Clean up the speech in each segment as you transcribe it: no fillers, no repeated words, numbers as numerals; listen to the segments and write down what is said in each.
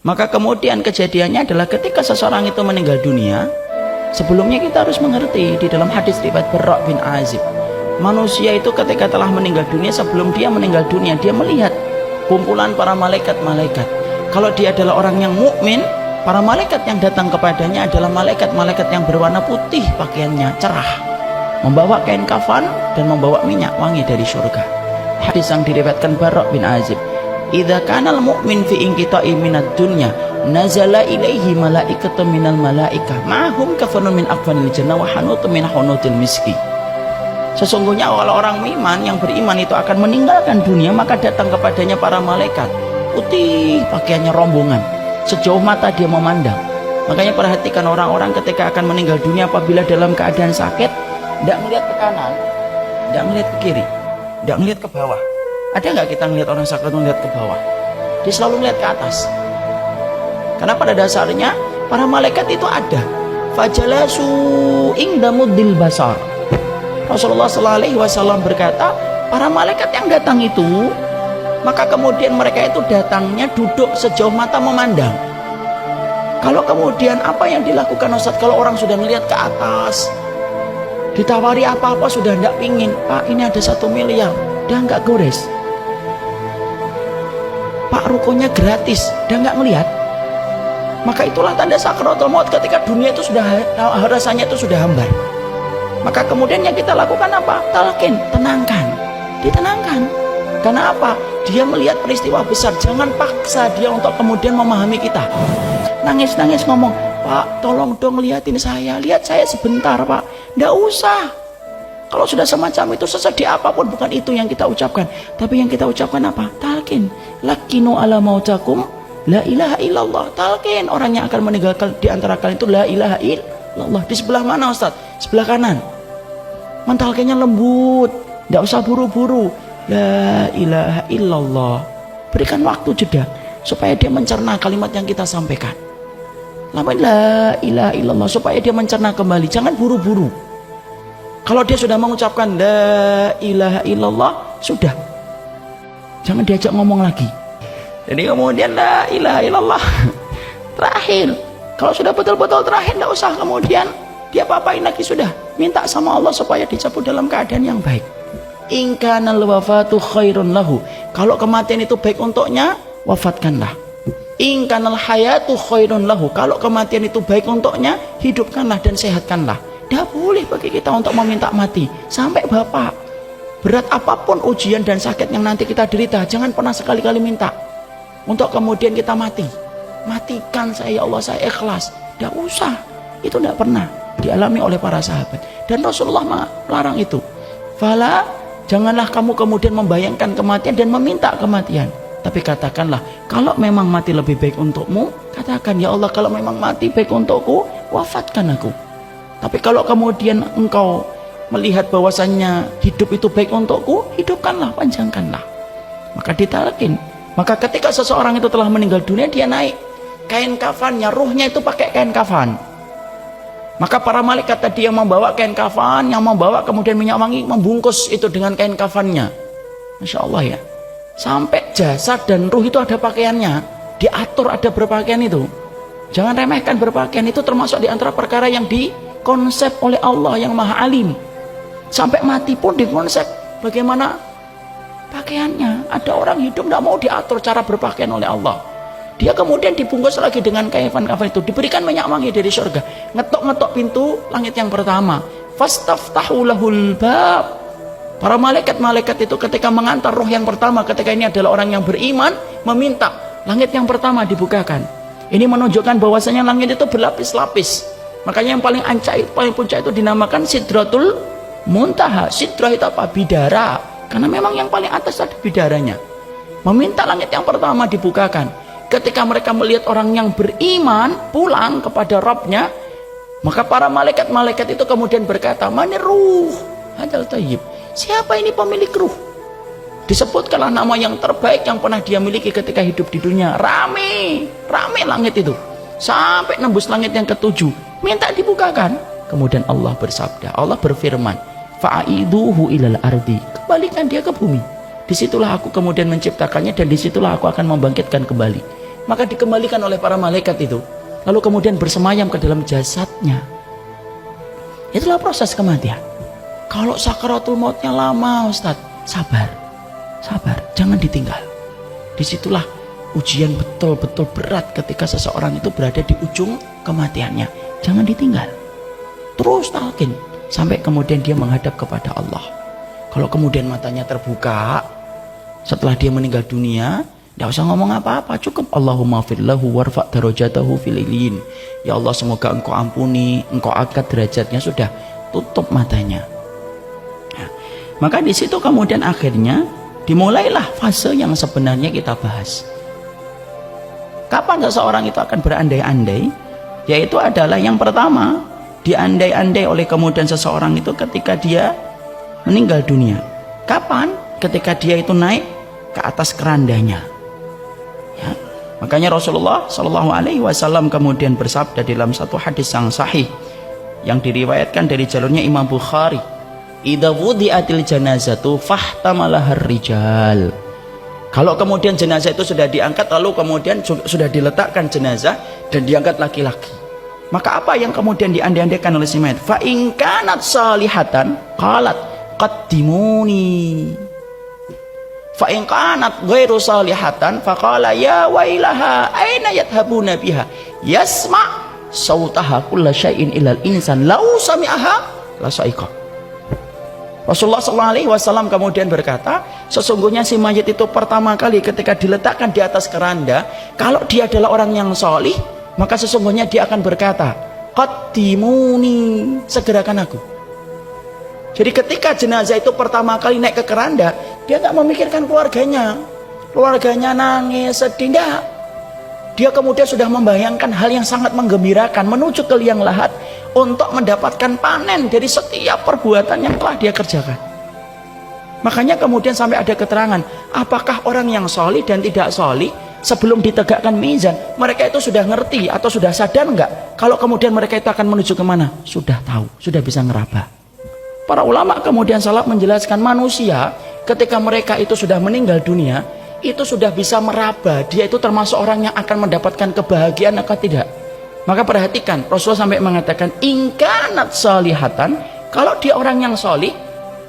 Maka kemudian kejadiannya adalah ketika seseorang itu meninggal dunia, sebelumnya kita harus mengerti di dalam hadis riwayat Barra bin Azib, manusia itu ketika telah meninggal dunia, sebelum dia meninggal dunia, dia melihat kumpulan para malaikat-malaikat. Kalau dia adalah orang yang mukmin, para malaikat yang datang kepadanya adalah malaikat-malaikat yang berwarna putih, pakaiannya cerah, membawa kain kafan dan membawa minyak wangi dari surga. Hadis yang diriwayatkan Barra bin Azib, idza kanal mu'min fi inqita'i minad dunya nazala ilaihi malaikatun minal malaikah ma'hum kafanun min akfanil jannah wa hanutun min hunutil miski. Sesungguhnya kalau orang iman yang beriman itu akan meninggalkan dunia, maka datang kepadanya para malaikat putih, pakaiannya rombongan, sejauh mata dia memandang. Makanya perhatikan orang-orang ketika akan meninggal dunia, apabila dalam keadaan sakit, tidak melihat ke kanan, tidak melihat ke kiri, tidak melihat ke bawah. Ada nggak kita melihat orang sakit melihat ke bawah? Dia selalu melihat ke atas. Karena pada dasarnya para malaikat itu ada. Fajalasu indamuddil basar. Rasulullah SAW berkata, para malaikat yang datang itu, maka kemudian mereka itu datangnya duduk sejauh mata memandang. Kalau kemudian apa yang dilakukan Ustaz, kalau orang sudah melihat ke atas, ditawari apa-apa sudah tidak pingin, Pak ini ada 1 miliar, dia nggak gores. Pak rukonya gratis, dia nggak melihat. Maka itulah tanda sakaratul maut, ketika dunia itu sudah rasanya itu sudah hambar. Maka kemudian yang kita lakukan apa? Talqin, tenangkan, ditenangkan. Karena apa? Dia melihat peristiwa besar. Jangan paksa dia untuk kemudian memahami kita. Nangis-nangis ngomong, Pak tolong dong lihatin saya, lihat saya sebentar Pak. Nggak usah. Kalau sudah semacam itu, sesedih apapun, bukan itu yang kita ucapkan. Tapi yang kita ucapkan apa? Talqin, lakinu ala mautakum la ilaha illallah. Talqin, orang yang akan meninggalkan di antara kalian itu la ilaha illallah. Di sebelah mana Ustaz? Sebelah kanan. Mentalkinnya lembut, tidak usah buru-buru. La ilaha illallah. Berikan waktu jeda supaya dia mencerna kalimat yang kita sampaikan. Lama la ilaha illallah, supaya dia mencerna kembali. Jangan buru-buru. Kalau dia sudah mengucapkan la ilaha illallah, sudah, jangan diajak ngomong lagi. Jadi kemudian la ilaha illallah terakhir. Kalau sudah betul-betul terakhir, tidak usah kemudian dia apa-apain lagi, sudah minta sama Allah supaya dicabut dalam keadaan yang baik. In kanal wafatu khairun lahu, kalau kematian itu baik untuknya, wafatkanlah. In kanal hayatu khairun lahu, kalau kematian itu baik untuknya, hidupkanlah dan sehatkanlah. Tidak boleh bagi kita untuk meminta mati. Sampai Bapak, berat apapun ujian dan sakit yang nanti kita derita, jangan pernah sekali-kali minta untuk kemudian kita mati. Matikan saya ya Allah, saya ikhlas. Tidak usah. Itu tidak pernah dialami oleh para sahabat. Dan Rasulullah melarang itu. Fala, janganlah kamu kemudian membayangkan kematian dan meminta kematian. Tapi katakanlah, kalau memang mati lebih baik untukmu, katakan, ya Allah kalau memang mati baik untukku, wafatkan aku. Tapi kalau kemudian engkau melihat bahwasannya hidup itu baik untukku, hidupkanlah, panjangkanlah. Maka ditalqin. Maka ketika seseorang itu telah meninggal dunia, dia naik kain kafannya, ruhnya itu pakai kain kafan. Maka para malaikat tadi yang membawa kain kafan, yang membawa kemudian minyak wangi, membungkus itu dengan kain kafannya. Masya Allah ya. Sampai jasad dan ruh itu ada pakaiannya, diatur, ada berpakaian itu. Jangan remehkan berpakaian, itu termasuk di antara perkara yang dikonsep oleh Allah yang Maha Alim. Sampai mati pun dikonsep bagaimana pakaiannya. Ada orang hidup tidak mau diatur cara berpakaian oleh Allah. Dia kemudian dibungkus lagi dengan kafan itu, diberikan minyak wangi dari surga. Ngetok-ngetok pintu langit yang pertama. Fastaftahu lahul bab. Para malaikat-malaikat itu ketika mengantar roh yang pertama, ketika ini adalah orang yang beriman, meminta langit yang pertama dibukakan. Ini menunjukkan bahwasanya langit itu berlapis-lapis. Makanya yang paling ancai, paling puncak itu dinamakan Sidratul Muntaha. Sidrah itu apa? Bidara. Karena memang yang paling atas ada bidaranya. Meminta langit yang pertama dibukakan. Ketika mereka melihat orang yang beriman pulang kepada Rabbnya, maka para malaikat-malaikat itu kemudian berkata, Maniruh hadal tayyib. Siapa ini pemilik ruh? Disebutkanlah nama yang terbaik yang pernah dia miliki ketika hidup di dunia. Rame langit itu. Sampai nembus langit yang ke-7. Minta dibukakan. Kemudian Allah bersabda, Allah berfirman, Fa'iduhu ilal ardi. Kembalikan dia ke bumi. Disitulah aku kemudian menciptakannya dan disitulah aku akan membangkitkan kembali. maka dikembalikan oleh para malaikat itu, lalu kemudian bersemayam ke dalam jasadnya. Itulah proses kematian. Kalau sakaratul mautnya lama, Ustaz, sabar, jangan ditinggal. Disitulah ujian betul-betul berat ketika seseorang itu berada di ujung kematiannya. Jangan ditinggal, terus talqin sampai kemudian dia menghadap kepada Allah. Kalau kemudian matanya terbuka setelah dia meninggal dunia, tidak usah ngomong apa-apa, cukup Allahumma firlahu warfa' darajatahu fil ilin. Ya Allah, semoga engkau ampuni, engkau angkat derajatnya, sudah, tutup matanya. Nah, maka di situ kemudian akhirnya dimulailah fase yang sebenarnya kita bahas. Kapan seseorang itu akan berandai-andai? Yaitu adalah yang pertama, diandai-andai oleh kemudian seseorang itu ketika dia meninggal dunia. Kapan? Ketika dia itu naik ke atas kerandanya. Ya. Makanya Rasulullah Shallallahu Alaihi Wasallam kemudian bersabda dalam satu hadis yang sahih yang diriwayatkan dari jalurnya Imam Bukhari, "Idza wudi'atil janazatu fahtamalahar rijal." Kalau kemudian jenazah itu sudah diangkat, lalu kemudian sudah diletakkan jenazah dan diangkat laki-laki, maka apa yang kemudian diandai-andaikan oleh si mayit? Fa in kanat salihatan qalat qaddimuni. Fa in kanat ghairu salihatan faqala ya wailaha aina yadhhabuna biha yasma sautaha kulla syai'in ilal insan law sami'aha la sa'iqa. Rasulullah SAW kemudian berkata, sesungguhnya si mayit itu pertama kali ketika diletakkan di atas keranda, kalau dia adalah orang yang solih, maka sesungguhnya dia akan berkata, qaddimuni, segerakan aku. Jadi ketika jenazah itu pertama kali naik ke keranda, dia tak memikirkan keluarganya nangis, sedih, enggak. Dia kemudian sudah membayangkan hal yang sangat menggembirakan, menuju ke liang lahat untuk mendapatkan panen dari setiap perbuatan yang telah dia kerjakan. Makanya kemudian sampai ada keterangan, apakah orang yang solih dan tidak solih sebelum ditegakkan mizan, mereka itu sudah ngerti atau sudah sadar enggak kalau kemudian mereka itu akan menuju kemana? Sudah tahu, sudah bisa ngeraba. Para ulama kemudian salaf menjelaskan, manusia ketika mereka itu sudah meninggal dunia, itu sudah bisa meraba, dia itu termasuk orang yang akan mendapatkan kebahagiaan atau tidak. Maka perhatikan, Rasulullah sampai mengatakan ingkanat salihatan, kalau dia orang yang solih,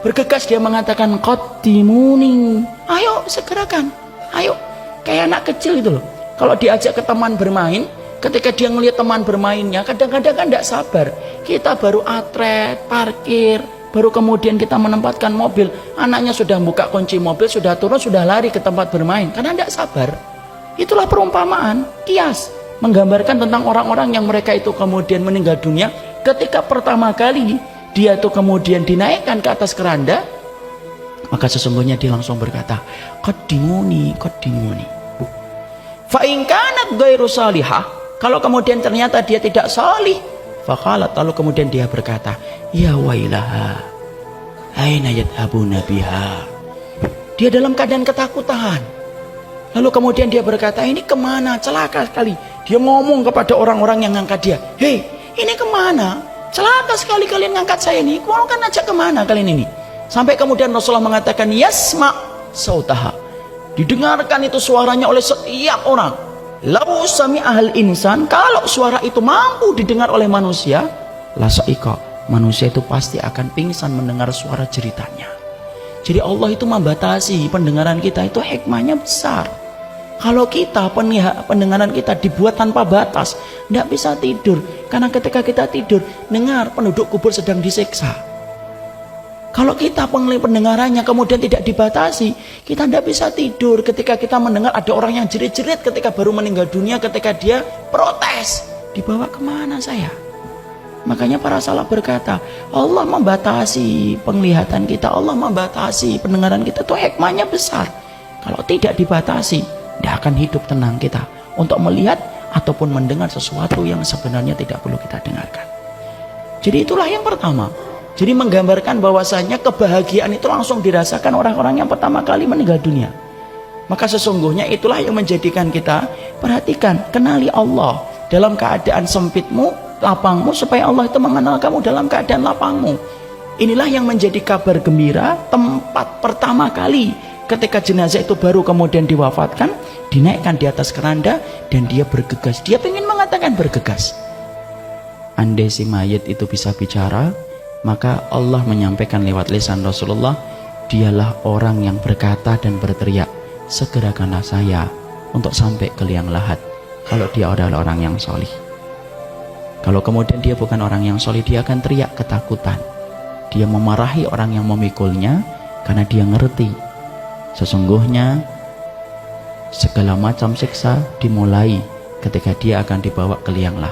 bergegas dia mengatakan qaddimuni, ayo segerakan, ayo. Kayak anak kecil itu loh, kalau diajak ke teman bermain, ketika dia ngelihat teman bermainnya, kadang-kadang kan tidak sabar. Kita baru atret, parkir, baru kemudian kita menempatkan mobil, anaknya sudah buka kunci mobil, sudah turun, sudah lari ke tempat bermain, karena tidak sabar. Itulah perumpamaan, kias, menggambarkan tentang orang-orang yang mereka itu kemudian meninggal dunia, ketika pertama kali dia itu kemudian dinaikkan ke atas keranda, maka sesungguhnya dia langsung berkata, qaddimuni, qaddimuni. Fa in kanat ghairu salihah, kalau kemudian ternyata dia tidak salih, faqalat, lalu kemudian dia berkata, ya wailaha aina yadhhabuna biha. Dia dalam keadaan ketakutan, lalu kemudian dia berkata, ini kemana, celaka sekali. Dia ngomong kepada orang-orang yang ngangkat dia, hei, ini kemana, celaka sekali kalian ngangkat saya ini, mau kan ajak kemana kalian ini. Sampai kemudian Rasulullah mengatakan, yasma sautaha, didengarkan itu suaranya oleh setiap orang. Lau sami'ahal insan, kalau suara itu mampu didengar oleh manusia, la sa'iqa, manusia itu pasti akan pingsan mendengar suara jeritanya. Jadi Allah itu membatasi pendengaran kita, itu hikmahnya besar. Kalau kita pendengaran kita dibuat tanpa batas, tidak bisa tidur, karena ketika kita tidur, dengar penduduk kubur sedang disiksa. Kalau kita pendengarannya kemudian tidak dibatasi, kita tidak bisa tidur ketika kita mendengar ada orang yang jerit-jerit ketika baru meninggal dunia, ketika dia protes, dibawa kemana saya? Makanya para salaf berkata, Allah membatasi penglihatan kita, Allah membatasi pendengaran kita, itu hikmahnya besar. Kalau tidak dibatasi, tidak akan hidup tenang kita untuk melihat ataupun mendengar sesuatu yang sebenarnya tidak perlu kita dengarkan. Jadi itulah yang pertama. Jadi menggambarkan bahwasanya kebahagiaan itu langsung dirasakan orang-orang yang pertama kali meninggal dunia. Maka sesungguhnya itulah yang menjadikan kita, perhatikan, kenali Allah dalam keadaan sempitmu, lapangmu, supaya Allah itu mengenal kamu dalam keadaan lapangmu. Inilah yang menjadi kabar gembira tempat pertama kali ketika jenazah itu baru kemudian diwafatkan, dinaikkan di atas keranda dan dia bergegas. Dia ingin mengatakan bergegas. Andai si mayit itu bisa bicara, maka Allah menyampaikan lewat lisan Rasulullah, dialah orang yang berkata dan berteriak, segerakanlah saya untuk sampai ke liang lahat, kalau dia adalah orang yang solih. Kalau kemudian dia bukan orang yang solih, dia akan teriak ketakutan. Dia memarahi orang yang memikulnya karena dia ngerti sesungguhnya segala macam siksa dimulai ketika dia akan dibawa ke liang lahat.